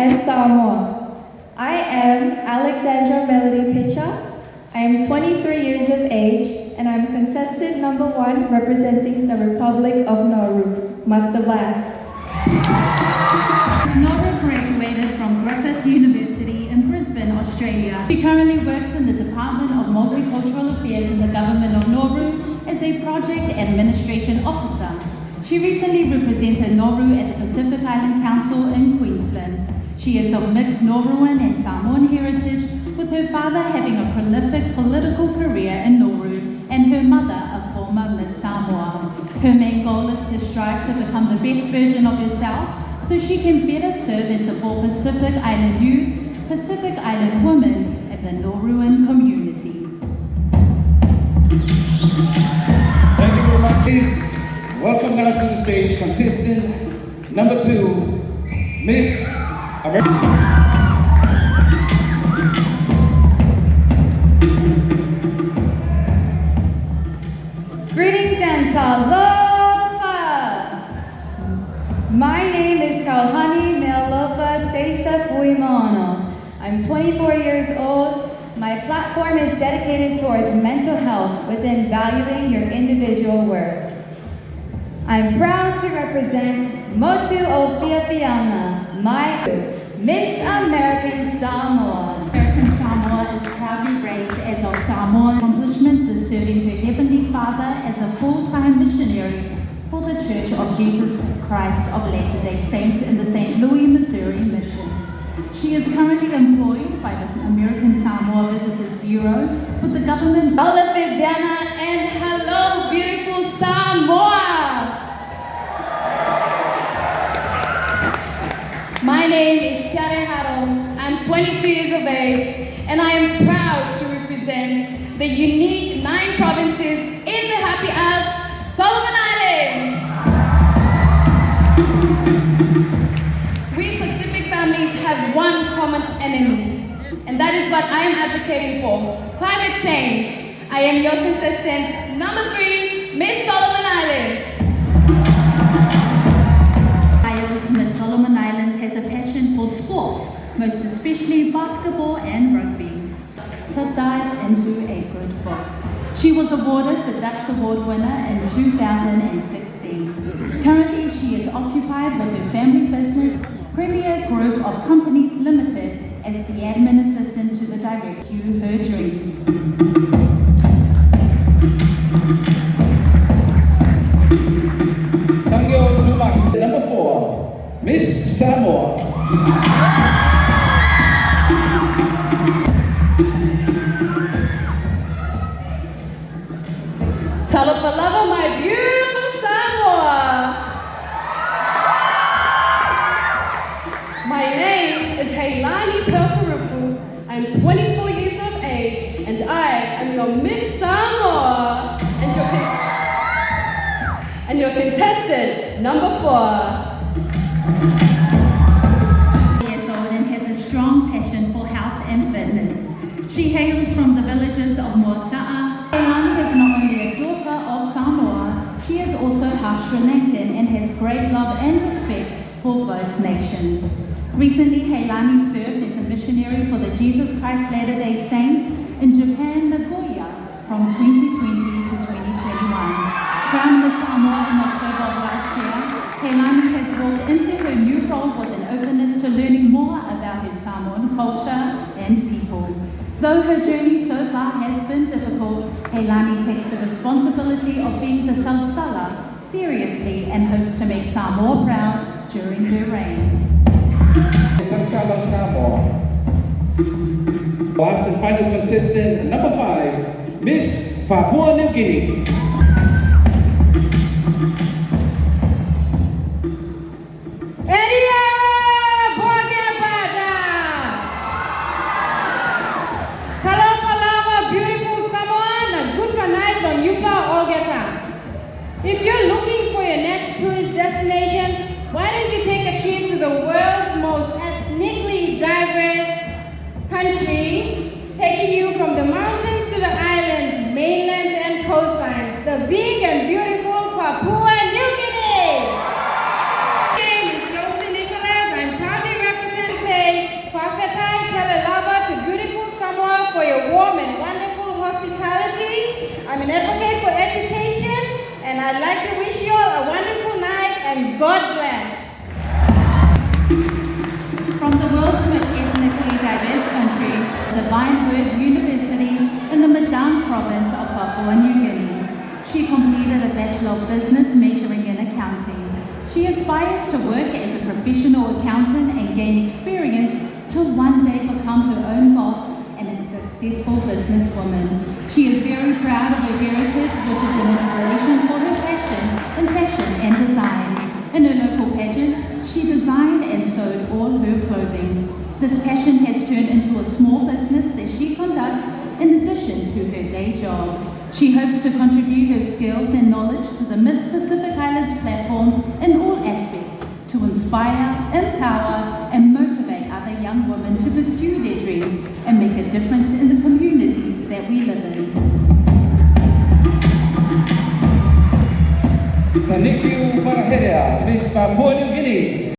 represent Samoa. I am Alexandra Melody Pitcher. I am 23 years of age and I'm contestant number 1 representing the Republic of Nauru, Matavai. Nauru graduated from Griffith University in Brisbane, Australia. She currently works in the Department of Multicultural Affairs in the Government of Nauru as a Project Administration Officer. She recently represented Nauru at the Pacific Island Council in Queensland. She is of mixed Nauruan and Samoan heritage, with her father having a prolific political career in Nauru and her mother a former Miss Samoa. Her main goal is to strive to become the best version of herself so she can better serve and support Pacific Island youth, Pacific Island women, and the Nauruan community. Thank you very much. Please welcome now to the stage contestant number 2, Miss America. Greetings and talofa! My name is Kauhani Mealofa Testa Puimono. I'm 24 years old. My platform is dedicated towards mental health within valuing your individual worth. I'm proud to represent Motu Ofiafiana, my Miss American Samoa. American Samoa is proudly raised as of Samoan accomplishments is serving her Heavenly Father as a full-time missionary for the Church of Jesus Christ of Latter-day Saints in the St. Louis, Missouri mission. She is currently employed by the American Samoa Visitors Bureau with the government. Hola Fidana and hello beautiful Samoa! My name is Tiare Haro. I'm 22 years of age and I am proud to represent the unique 9 provinces in the happy ass Solomon Islands. We Pacific families have one common enemy, and that is what I am advocating for: climate change. I am your contestant number 3, Miss Solomon Islands. Miss Solomon Islands has a passion for sports, most especially basketball and rugby. To dive into a good book. She was awarded the Dux Award winner in 2016. Currently, she is occupied with her family business, Premier Group of Companies Limited, as the admin assistant to the director to her dreams. Thank you too much. Number 4, Miss Samoa. Talapalava, my beautiful Samoa. My name is Heilani Pelpurupu. I'm 24 years of age and I am your Miss Samoa and your contestant number 4. Years old and has a strong passion for health and fitness. She hails from the villages of Moataa. Heilani is not only a daughter of Samoa, she is also half Sri Lankan and has great love and respect for both nations. Recently, Heilani served as a missionary for the Jesus Christ Latter-day Saints in Japan, Nagoya, from 2020 to 2021. Crowned Miss Samoa in October of last year, Heilani has walked into her new role with an openness to learning more about her Samoan culture and people. Though her journey so far has been difficult, Heilani takes the responsibility of being the Tausala seriously and hopes to make Samoa proud during her reign. Tausala Samoa. Last and final contestant number 5, Miss Papua New Guinea. If you're looking for your next tourist destination, why don't you take a trip to the world's most ethnically diverse country, taking you from the mountains to the islands, mainlands and coastlines. The God bless. From the world's most ethnically diverse country, Divine Word University in the Madang province of Papua New Guinea. She completed a Bachelor of Business majoring in accounting. She aspires to work as a professional accountant and gain experience to one day become her own boss and a successful businesswoman. She is very proud of her heritage, which is an inspiration for her passion in fashion and design. In her local pageant, she designed and sewed all her clothing. This passion has turned into a small business that she conducts in addition to her day job. She hopes to contribute her skills and knowledge to the Miss Pacific Islands platform in all aspects to inspire, empower, and motivate other young women to pursue their dreams and make a difference in the communities that we live in. Thank you, Miss Papua New Guinea.